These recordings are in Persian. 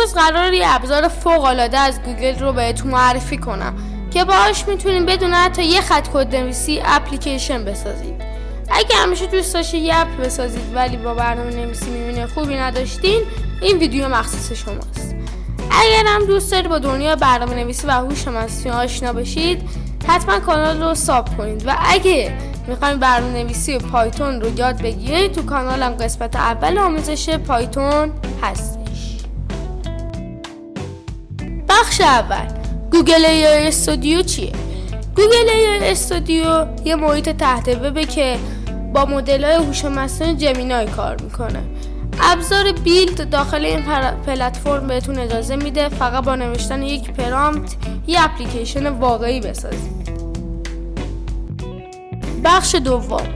امروز قراره یه ابزار فوق العاده از گوگل رو بهتون معرفی کنم که باهاش میتونید بدون حتی یه خط کد نویسی اپلیکیشن بسازید. اگه همیشه دوست داشتید یه اپ بسازید ولی با برنامه نویسی میبینه خوبی نداشتین، این ویدیو مخصوص شماست. اگر هم دوست دارید با دنیا برنامه نویسی و هوش مصنوعی آشنا بشید، حتما کانال رو ساب کنید و اگه میخواین برنامه نویسی پایتون رو یاد بگیرید، تو کانالم قسمت اول آموزش پایتون هستش. بخش اول، گوگل ای آی استودیو چیه؟ گوگل ای آی استودیو یه محیط تحت وبه که با مدل‌های هوش مصنوعی جمینای کار میکنه. ابزار بیلد داخل این پلتفرم بهتون اجازه میده فقط با نوشتن یک پرامپت یه اپلیکیشن واقعی بسازید. بخش دوم،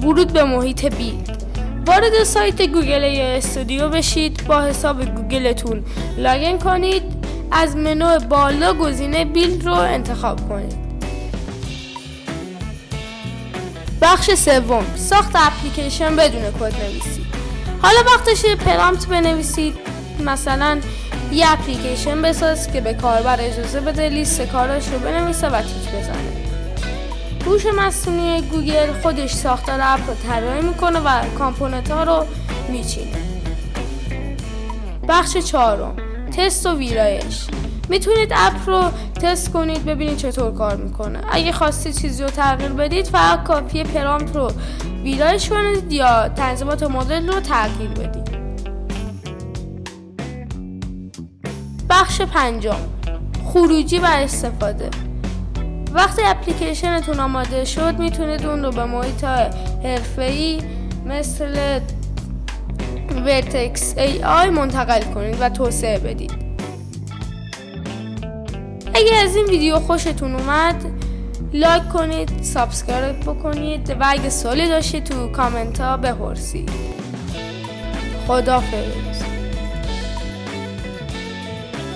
ورود به محیط بیلد. وارد سایت گوگل ای آی استودیو بشید، با حساب گوگلتون لاگین کنید، از منو بالا گزینه بیلد رو انتخاب کنید. بخش سوم، ساخت اپلیکیشن بدون کد نویسی. حالا وقتشه پرامپت بنویسید، مثلا یه اپلیکیشن بساز که به کاربر اجازه بده لیست کاراش رو بنویسه و تیک بزنه. هوش مصنوعی گوگل خودش ساختار اپ رو طراحی میکنه و کامپوننت ها رو میچینه. بخش چهارم، تست و ویرایش. میتونید اپ رو تست کنید ببینید چطور کار میکنه. اگه خواستید چیزی رو تغییر بدید، فقط کافیه پرامپت رو ویرایش کنید یا تنظیمات مدل رو تغییر بدید. بخش پنجم، خروجی و استفاده. وقتی اپلیکیشنتون آماده شد، میتونید اون رو به محیط حرفه‌ای مثل ورتکس ای آی منتقل کنید و توسعه بدید. اگه از این ویدیو خوشتون اومد، لایک کنید، سابسکرایب بکنید و اگه سوالی داشتید تو کامنت ها بپرسید. خداحافظ.